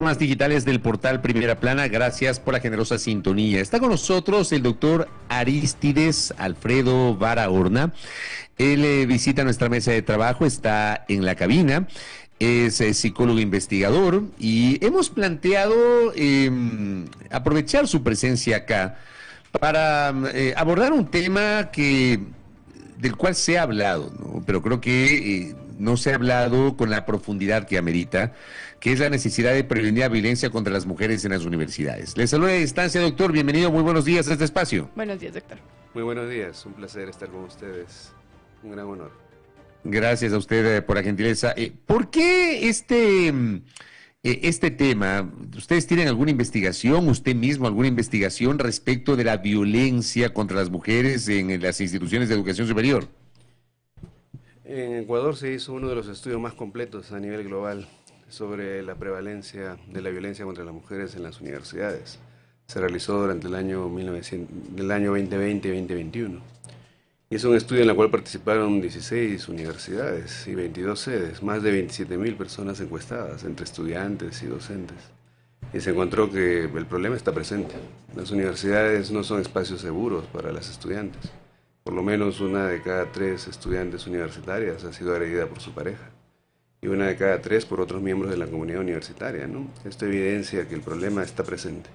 Plataformas digitales del portal Primera Plana, gracias por la generosa sintonía. Está con nosotros el doctor Arístides Alfredo Barahona. Él visita nuestra mesa de trabajo, está en la cabina, es psicólogo investigador y hemos planteado aprovechar su presencia acá para abordar un tema del cual se ha hablado, ¿no? Pero creo que no se ha hablado con la profundidad que amerita, que es la necesidad de prevenir la violencia contra las mujeres en las universidades. Les saludo a distancia, doctor. Bienvenido, muy buenos días a este espacio. Buenos días, doctor. Muy buenos días, un placer estar con ustedes. Un gran honor. Gracias a usted por la gentileza. ¿Por qué este tema? ¿Ustedes tienen alguna investigación, usted mismo alguna investigación respecto de la violencia contra las mujeres en las instituciones de educación superior? En Ecuador se hizo uno de los estudios más completos a nivel global sobre la prevalencia de la violencia contra las mujeres en las universidades. Se realizó durante el año 2020 y 2021. Y es un estudio en el cual participaron 16 universidades y 22 sedes, más de 27.000 personas encuestadas, entre estudiantes y docentes. Y se encontró que el problema está presente. Las universidades no son espacios seguros para las estudiantes. Por lo menos una de cada 3 estudiantes universitarias ha sido agredida por su pareja. Y una de cada 3 por otros miembros de la comunidad universitaria, ¿no? Esto evidencia que el problema está presente.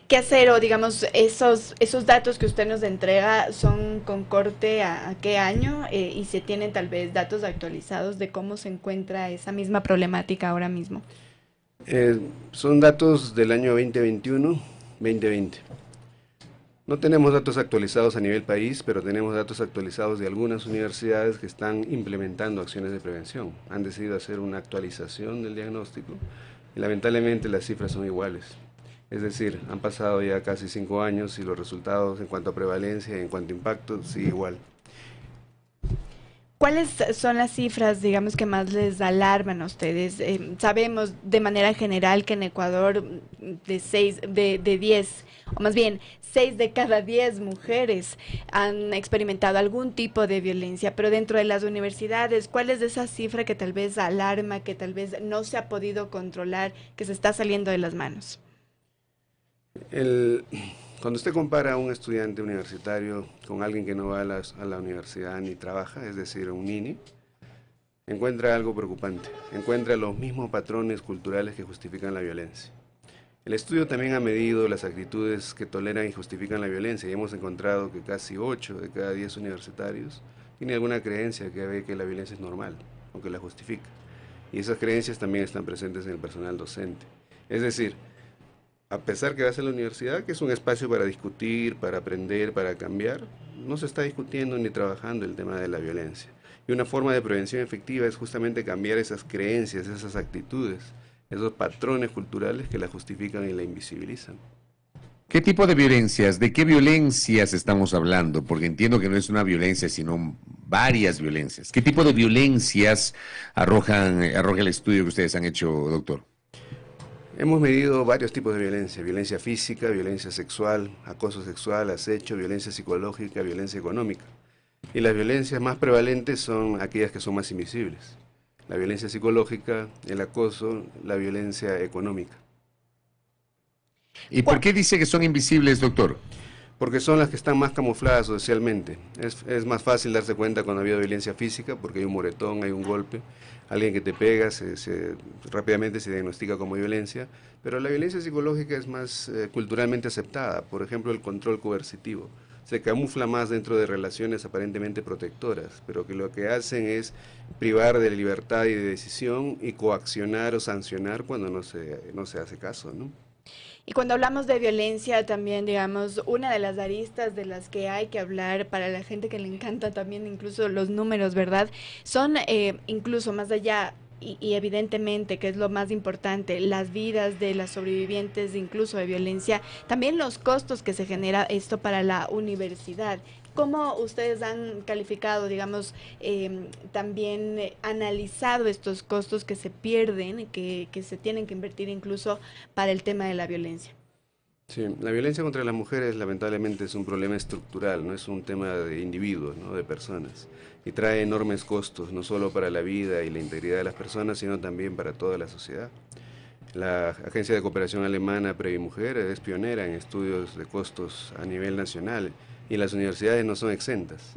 ¿Qué hacer? O digamos, esos datos que usted nos entrega son con corte a qué año y se tienen tal vez datos actualizados de cómo se encuentra esa misma problemática ahora mismo. Son datos del año 2021-2020. No tenemos datos actualizados a nivel país, pero tenemos datos actualizados de algunas universidades que están implementando acciones de prevención. Han decidido hacer una actualización del diagnóstico y lamentablemente las cifras son iguales. Es decir, han pasado ya casi 5 años y los resultados en cuanto a prevalencia y en cuanto a impacto sigue igual. ¿Cuáles son las cifras, digamos, que más les alarman a ustedes? Sabemos de manera general que en Ecuador de 10, o más bien 6 de cada 10 mujeres han experimentado algún tipo de violencia, pero dentro de las universidades, ¿cuál es esa cifra que tal vez alarma, que tal vez no se ha podido controlar, que se está saliendo de las manos? Cuando usted compara a un estudiante universitario con alguien que no va a la universidad ni trabaja, es decir, un niño, encuentra algo preocupante, encuentra los mismos patrones culturales que justifican la violencia. El estudio también ha medido las actitudes que toleran y justifican la violencia y hemos encontrado que casi 8 de cada 10 universitarios tienen alguna creencia que ve que la violencia es normal o que la justifica. Y esas creencias también están presentes en el personal docente. Es decir, a pesar que vas a la universidad, que es un espacio para discutir, para aprender, para cambiar, no se está discutiendo ni trabajando el tema de la violencia. Y una forma de prevención efectiva es justamente cambiar esas creencias, esas actitudes, esos patrones culturales que la justifican y la invisibilizan. ¿Qué tipo de violencias? ¿De qué violencias estamos hablando? Porque entiendo que no es una violencia, sino varias violencias. ¿Qué tipo de violencias arroja el estudio que ustedes han hecho, doctor? Hemos medido varios tipos de violencia: violencia física, violencia sexual, acoso sexual, acecho, violencia psicológica, violencia económica. Y las violencias más prevalentes son aquellas que son más invisibles: la violencia psicológica, el acoso, la violencia económica. ¿Y por qué dice que son invisibles, doctor? Porque son las que están más camufladas socialmente. Es más fácil darse cuenta cuando ha habido violencia física, porque hay un moretón, hay un golpe, alguien que te pega, rápidamente se diagnostica como violencia, pero la violencia psicológica es más culturalmente aceptada. Por ejemplo, el control coercitivo. Se camufla más dentro de relaciones aparentemente protectoras, pero que lo que hacen es privar de libertad y de decisión y coaccionar o sancionar cuando no se hace caso, ¿no? Y cuando hablamos de violencia también, digamos, una de las aristas de las que hay que hablar para la gente que le encanta también incluso los números, ¿verdad? Son incluso más allá y evidentemente, que es lo más importante, las vidas de las sobrevivientes incluso de violencia, también los costos que se genera esto para la universidad. ¿Cómo ustedes han calificado, digamos, también analizado estos costos que se pierden, que se tienen que invertir incluso para el tema de la violencia? Sí, la violencia contra las mujeres lamentablemente es un problema estructural, no es un tema de individuos, ¿no?, de personas, y trae enormes costos, no solo para la vida y la integridad de las personas, sino también para toda la sociedad. La Agencia de Cooperación Alemana Previmujer es pionera en estudios de costos a nivel nacional y las universidades no son exentas.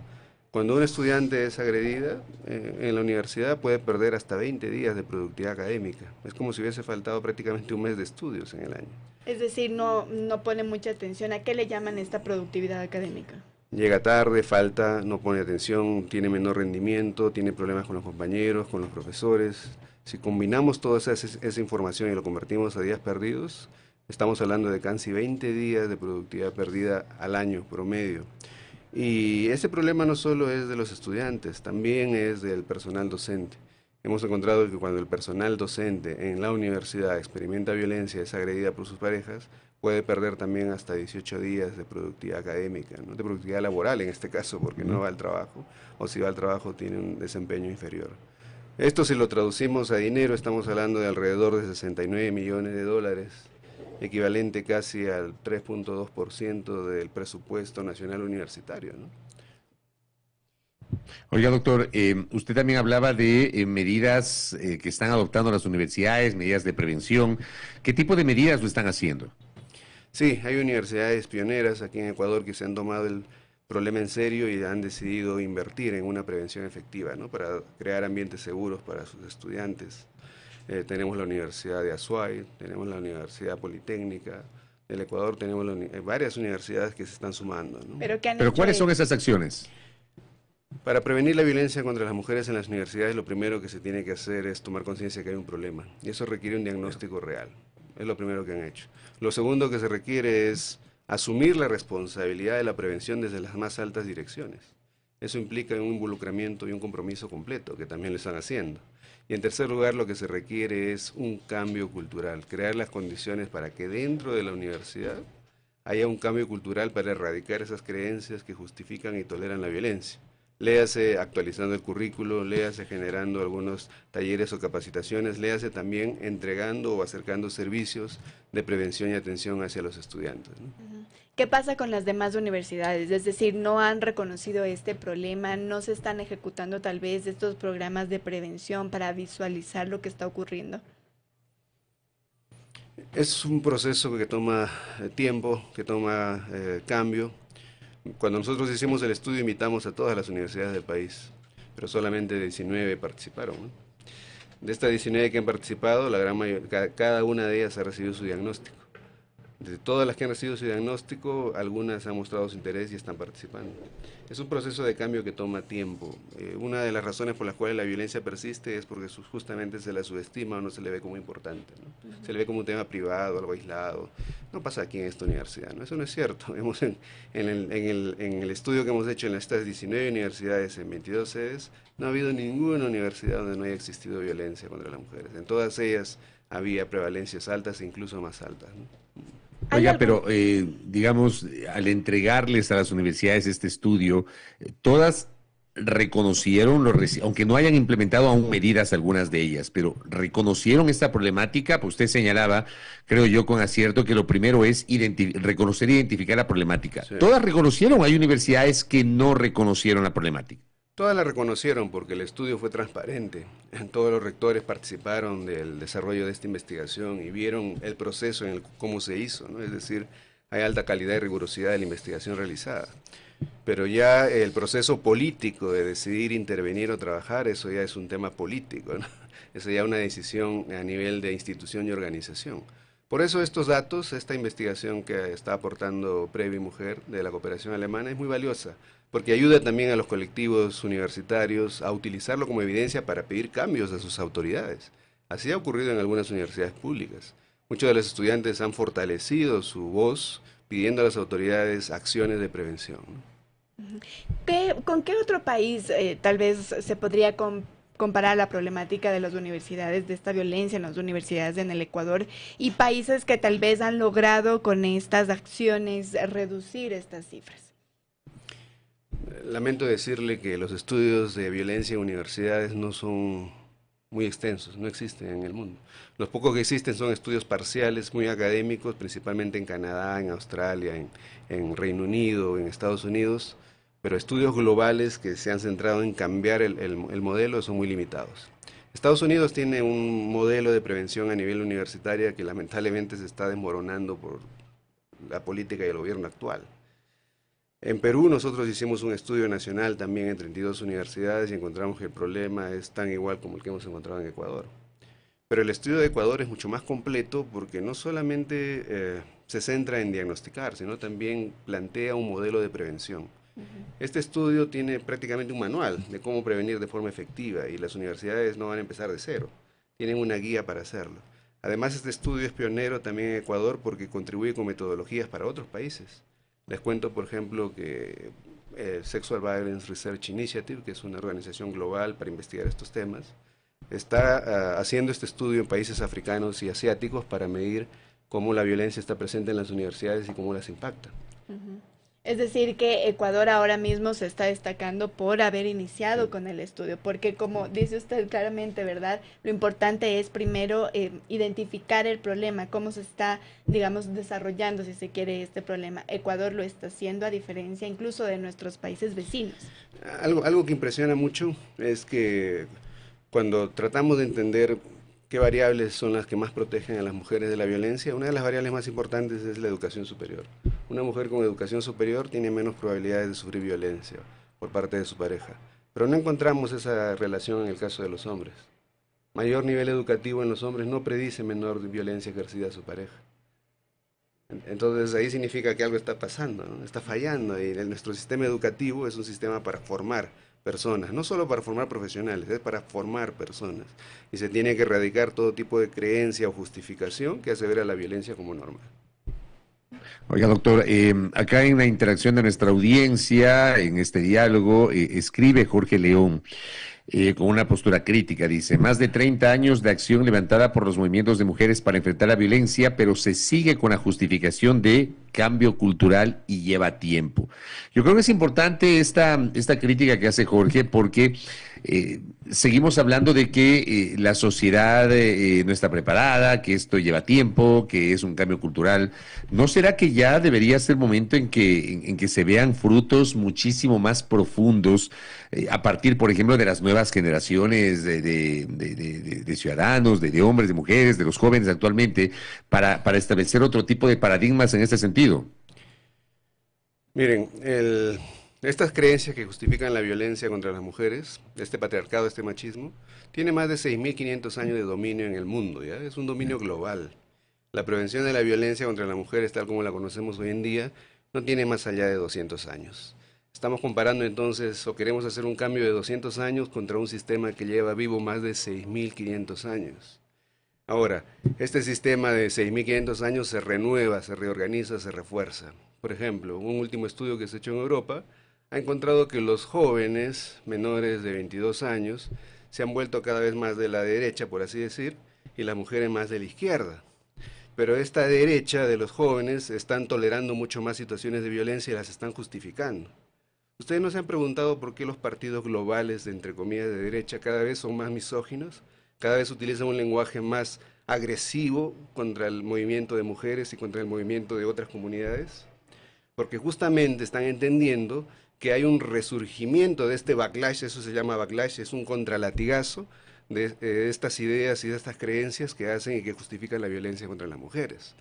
Cuando un estudiante es agredida en la universidad puede perder hasta 20 días de productividad académica. Es como si hubiese faltado prácticamente un mes de estudios en el año. Es decir, no pone mucha atención. ¿A qué le llaman esta productividad académica? Llega tarde, falta, no pone atención, tiene menor rendimiento, tiene problemas con los compañeros, con los profesores. Si combinamos toda esa información y lo convertimos a días perdidos, estamos hablando de casi 20 días de productividad perdida al año promedio. Y ese problema no solo es de los estudiantes, también es del personal docente. Hemos encontrado que cuando el personal docente en la universidad experimenta violencia, es agredida por sus parejas, puede perder también hasta 18 días de productividad académica, ¿no? De productividad laboral en este caso, porque no va al trabajo, o si va al trabajo tiene un desempeño inferior. Esto si lo traducimos a dinero, estamos hablando de alrededor de 69 millones de dólares, equivalente casi al 3.2% del presupuesto nacional universitario, ¿no? Oiga, doctor, usted también hablaba de medidas que están adoptando las universidades, medidas de prevención. ¿Qué tipo de medidas lo están haciendo? Sí, hay universidades pioneras aquí en Ecuador que se han tomado el problema en serio y han decidido invertir en una prevención efectiva, ¿no? Para crear ambientes seguros para sus estudiantes. Tenemos la Universidad de Azuay, tenemos la Universidad Politécnica del Ecuador, tenemos varias universidades que se están sumando, ¿no? ¿Pero cuáles son esas acciones? Para prevenir la violencia contra las mujeres en las universidades, lo primero que se tiene que hacer es tomar conciencia de que hay un problema, y eso requiere un diagnóstico real. Es lo primero que han hecho. Lo segundo que se requiere es asumir la responsabilidad de la prevención desde las más altas direcciones. Eso implica un involucramiento y un compromiso completo, que también lo están haciendo. Y en tercer lugar, lo que se requiere es un cambio cultural, crear las condiciones para que dentro de la universidad haya un cambio cultural para erradicar esas creencias que justifican y toleran la violencia. Léase actualizando el currículo, léase generando algunos talleres o capacitaciones, léase también entregando o acercando servicios de prevención y atención hacia los estudiantes, ¿no? ¿Qué pasa con las demás universidades? Es decir, ¿no han reconocido este problema? ¿No se están ejecutando tal vez estos programas de prevención para visualizar lo que está ocurriendo? Es un proceso que toma tiempo, que toma cambio. Cuando nosotros hicimos el estudio invitamos a todas las universidades del país, pero solamente 19 participaron, ¿no? De estas 19 que han participado, la gran mayoría, cada una de ellas ha recibido su diagnóstico. De todas las que han recibido su diagnóstico, algunas han mostrado su interés y están participando. Es un proceso de cambio que toma tiempo. Una de las razones por las cuales la violencia persiste es porque justamente se la subestima o no se le ve como importante, ¿no? Se le ve como un tema privado, algo aislado. No pasa aquí en esta universidad, ¿no? Eso no es cierto. En el estudio que hemos hecho en estas 19 universidades, en 22 sedes, no ha habido ninguna universidad donde no haya existido violencia contra las mujeres. En todas ellas había prevalencias altas e incluso más altas, ¿no? Oiga, pero digamos, al entregarles a las universidades este estudio, todas reconocieron, aunque no hayan implementado aún medidas algunas de ellas, pero reconocieron esta problemática. Pues usted señalaba, creo yo con acierto, que lo primero es reconocer e identificar la problemática. Sí. ¿Todas reconocieron? Hay universidades que no reconocieron la problemática. Todas la reconocieron porque el estudio fue transparente. Todos los rectores participaron del desarrollo de esta investigación y vieron el proceso en cómo se hizo, ¿no? Es decir, hay alta calidad y rigurosidad de la investigación realizada. Pero ya el proceso político de decidir intervenir o trabajar, eso ya es un tema político, ¿no? Eso ya es una decisión a nivel de institución y organización. Por eso estos datos, esta investigación que está aportando Previmujer de la cooperación alemana es muy valiosa, porque ayuda también a los colectivos universitarios a utilizarlo como evidencia para pedir cambios a sus autoridades. Así ha ocurrido en algunas universidades públicas. Muchos de los estudiantes han fortalecido su voz pidiendo a las autoridades acciones de prevención, ¿no? ¿Con qué otro país tal vez se podría comparar la problemática de las universidades, de esta violencia en las universidades en el Ecuador, y países que tal vez han logrado con estas acciones reducir estas cifras? Lamento decirle que los estudios de violencia en universidades no son muy extensos, no existen en el mundo. Los pocos que existen son estudios parciales, muy académicos, principalmente en Canadá, en Australia, en Reino Unido, en Estados Unidos, pero estudios globales que se han centrado en cambiar el modelo son muy limitados. Estados Unidos tiene un modelo de prevención a nivel universitario que lamentablemente se está desmoronando por la política y el gobierno actual. En Perú nosotros hicimos un estudio nacional también en 32 universidades y encontramos que el problema es tan igual como el que hemos encontrado en Ecuador. Pero el estudio de Ecuador es mucho más completo porque no solamente se centra en diagnosticar, sino también plantea un modelo de prevención. Este estudio tiene prácticamente un manual de cómo prevenir de forma efectiva y las universidades no van a empezar de cero, tienen una guía para hacerlo. Además, este estudio es pionero también en Ecuador porque contribuye con metodologías para otros países. Les cuento, por ejemplo, que Sexual Violence Research Initiative, que es una organización global para investigar estos temas, está haciendo este estudio en países africanos y asiáticos para medir cómo la violencia está presente en las universidades y cómo las impacta. Es decir, que Ecuador ahora mismo se está destacando por haber iniciado con el estudio, porque como dice usted claramente, ¿verdad? Lo importante es primero identificar el problema, cómo se está, digamos, desarrollando, si se quiere, este problema. Ecuador lo está haciendo a diferencia incluso de nuestros países vecinos. Algo que impresiona mucho es que cuando tratamos de entender qué variables son las que más protegen a las mujeres de la violencia, una de las variables más importantes es la educación superior. Una mujer con educación superior tiene menos probabilidades de sufrir violencia por parte de su pareja, pero no encontramos esa relación en el caso de los hombres. Mayor nivel educativo en los hombres no predice menor violencia ejercida a su pareja. Entonces ahí significa que algo está pasando, ¿no? Está fallando, y nuestro sistema educativo es un sistema para formar personas, no solo para formar profesionales, es para formar personas. Y se tiene que erradicar todo tipo de creencia o justificación que hace ver a la violencia como normal. Oiga, doctor, acá en la interacción de nuestra audiencia, en este diálogo, escribe Jorge León. Con una postura crítica, dice, más de 30 años de acción levantada por los movimientos de mujeres para enfrentar la violencia, pero se sigue con la justificación de cambio cultural y lleva tiempo. Yo creo que es importante esta crítica que hace Jorge porque seguimos hablando de que la sociedad no está preparada, que esto lleva tiempo, que es un cambio cultural. ¿No será que ya debería ser momento en que se vean frutos muchísimo más profundos a partir, por ejemplo, de las nuevas generaciones de ciudadanos, de hombres, de mujeres, de los jóvenes actualmente, para establecer otro tipo de paradigmas en este sentido? Miren, estas creencias que justifican la violencia contra las mujeres, este patriarcado, este machismo, tiene más de 6.500 años de dominio en el mundo, ¿ya? Es un dominio global. La prevención de la violencia contra las mujeres, tal como la conocemos hoy en día, no tiene más allá de 200 años. Estamos comparando entonces, o queremos hacer un cambio de 200 años contra un sistema que lleva vivo más de 6.500 años. Ahora, este sistema de 6.500 años se renueva, se reorganiza, se refuerza. Por ejemplo, un último estudio que se ha hecho en Europa ha encontrado que los jóvenes menores de 22 años se han vuelto cada vez más de la derecha, por así decir, y las mujeres más de la izquierda. Pero esta derecha de los jóvenes están tolerando mucho más situaciones de violencia y las están justificando. ¿Ustedes no se han preguntado por qué los partidos globales, entre comillas, de derecha cada vez son más misóginos? Cada vez utilizan un lenguaje más agresivo contra el movimiento de mujeres y contra el movimiento de otras comunidades, porque justamente están entendiendo que hay un resurgimiento de este backlash, eso se llama backlash, es un contralatigazo de estas ideas y de estas creencias que hacen y que justifican la violencia contra las mujeres.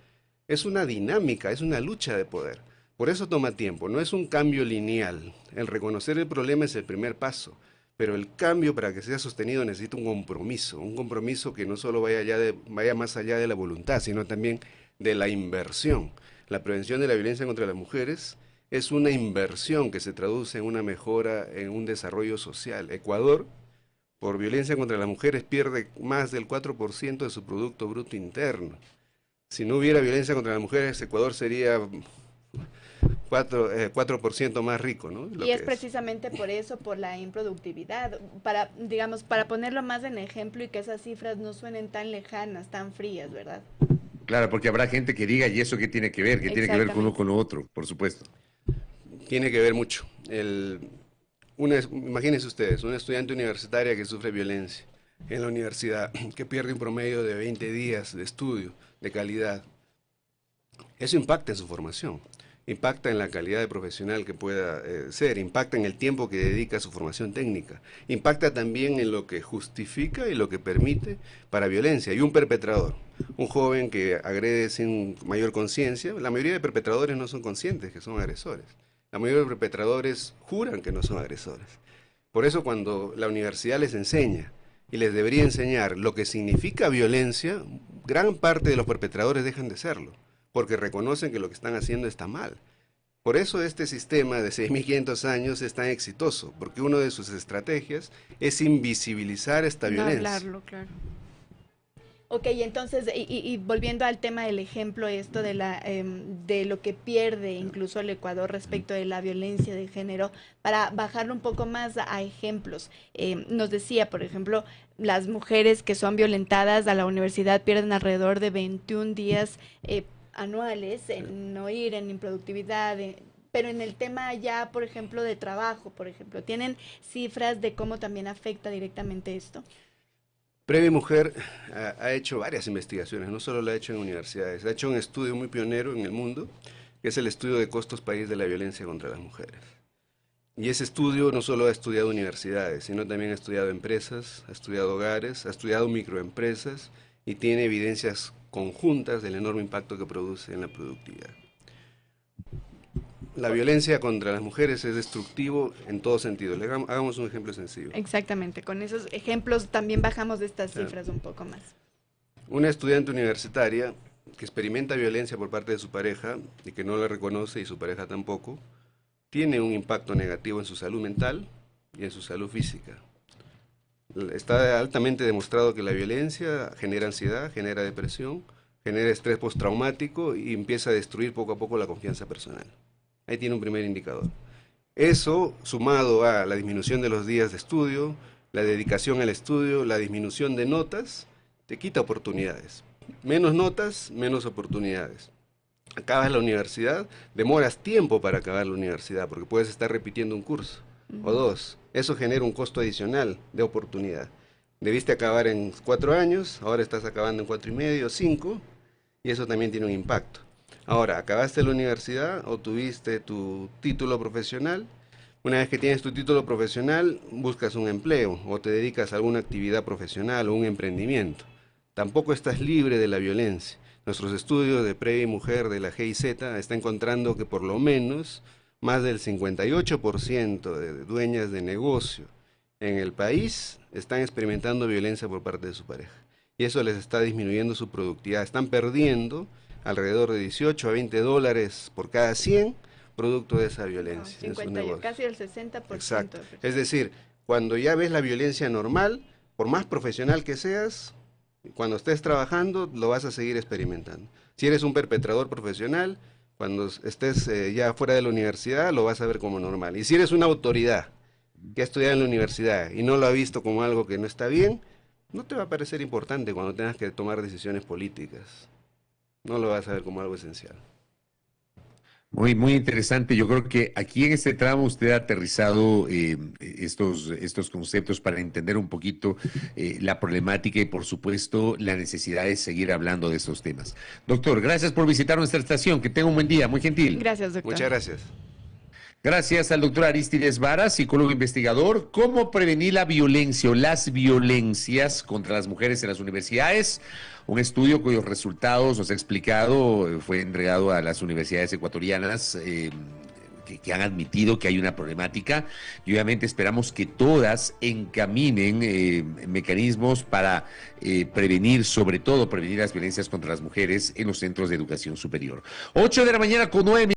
Es una dinámica, es una lucha de poder. Por eso toma tiempo, no es un cambio lineal. El reconocer el problema es el primer paso. Pero el cambio, para que sea sostenido, necesita un compromiso que no solo vaya más allá de la voluntad, sino también de la inversión. La prevención de la violencia contra las mujeres es una inversión que se traduce en una mejora, en un desarrollo social. Ecuador, por violencia contra las mujeres, pierde más del 4% de su Producto Bruto Interno. Si no hubiera violencia contra las mujeres, Ecuador sería 4% más rico, ¿no? Y es precisamente por eso, por la improductividad, para, digamos, para ponerlo más en ejemplo y que esas cifras no suenen tan lejanas, tan frías, ¿verdad? Claro, porque habrá gente que diga, ¿y eso qué tiene que ver? ¿Qué tiene que ver con uno con lo otro? Por supuesto. Tiene que ver mucho. Imagínense ustedes, una estudiante universitaria que sufre violencia en la universidad, que pierde un promedio de 20 días de estudio, de calidad. Eso impacta en su formación. impacta en la calidad de profesional que pueda ser, impacta en el tiempo que dedica a su formación técnica, impacta también en lo que justifica y lo que permite para violencia. Y un perpetrador, un joven que agrede sin mayor conciencia, la mayoría de perpetradores no son conscientes que son agresores, la mayoría de perpetradores juran que no son agresores. Por eso cuando la universidad les enseña, y les debería enseñar lo que significa violencia, gran parte de los perpetradores dejan de serlo, porque reconocen que lo que están haciendo está mal. Por eso este sistema de 6.500 años es tan exitoso, porque una de sus estrategias es invisibilizar esta violencia. No hablarlo, claro. Ok, entonces, y volviendo al tema del ejemplo, esto de de lo que pierde incluso el Ecuador respecto de la violencia de género, para bajarlo un poco más a ejemplos. Nos decía, por ejemplo, las mujeres que son violentadas a la universidad pierden alrededor de 21 días anuales en no ir, en improductividad, pero en el tema ya, por ejemplo, de trabajo, por ejemplo, ¿tienen cifras de cómo también afecta directamente esto? Previ Mujer ha hecho varias investigaciones, no solo lo ha hecho en universidades, ha hecho un estudio muy pionero en el mundo, que es el estudio de costos país de la violencia contra las mujeres. Y ese estudio no solo ha estudiado universidades, sino también ha estudiado empresas, ha estudiado hogares, ha estudiado microempresas y tiene evidencias conjuntas del enorme impacto que produce en la productividad. La violencia contra las mujeres es destructivo en todo sentido. Hagamos un ejemplo sencillo. Exactamente, con esos ejemplos también bajamos de estas cifras un poco más. Una estudiante universitaria que experimenta violencia por parte de su pareja y que no la reconoce y su pareja tampoco, tiene un impacto negativo en su salud mental y en su salud física. Está altamente demostrado que la violencia genera ansiedad, genera depresión, genera estrés postraumático y empieza a destruir poco a poco la confianza personal. Ahí tiene un primer indicador. Eso, sumado a la disminución de los días de estudio, la dedicación al estudio, la disminución de notas, te quita oportunidades. Menos notas, menos oportunidades. Acabas la universidad, demoras tiempo para acabar la universidad, porque puedes estar repitiendo un curso o dos. Eso genera un costo adicional de oportunidad. Debiste acabar en 4 años, ahora estás acabando en 4 y medio, 5, y eso también tiene un impacto. Ahora, acabaste la universidad, obtuviste tu título profesional. Una vez que tienes tu título profesional, buscas un empleo o te dedicas a alguna actividad profesional o un emprendimiento. Tampoco estás libre de la violencia. Nuestros estudios de Previ Mujer de la GIZ están encontrando que por lo menos más del 58% de dueñas de negocio en el país están experimentando violencia por parte de su pareja. Y eso les está disminuyendo su productividad. Están perdiendo alrededor de 18 a 20 dólares por cada 100 producto de esa violencia. 50, casi el 60%. Exacto. Es decir, cuando ya ves la violencia normal, por más profesional que seas, cuando estés trabajando lo vas a seguir experimentando. Si eres un perpetrador profesional, cuando estés ya fuera de la universidad lo vas a ver como normal. Y si eres una autoridad que ha estudiado en la universidad y no lo ha visto como algo que no está bien, no te va a parecer importante cuando tengas que tomar decisiones políticas. No lo vas a ver como algo esencial. Muy, muy interesante. Yo creo que aquí en este tramo usted ha aterrizado estos conceptos para entender un poquito la problemática y, por supuesto, la necesidad de seguir hablando de estos temas. Doctor, gracias por visitar nuestra estación. Que tenga un buen día. Muy gentil. Gracias, doctor. Muchas gracias. Gracias al doctor Aristides Vara, psicólogo investigador. ¿Cómo prevenir la violencia o las violencias contra las mujeres en las universidades? Un estudio cuyos resultados, nos ha explicado, fue entregado a las universidades ecuatorianas que han admitido que hay una problemática y obviamente esperamos que todas encaminen mecanismos para prevenir, sobre todo prevenir las violencias contra las mujeres en los centros de educación superior. 8 de la mañana con 9 minutos.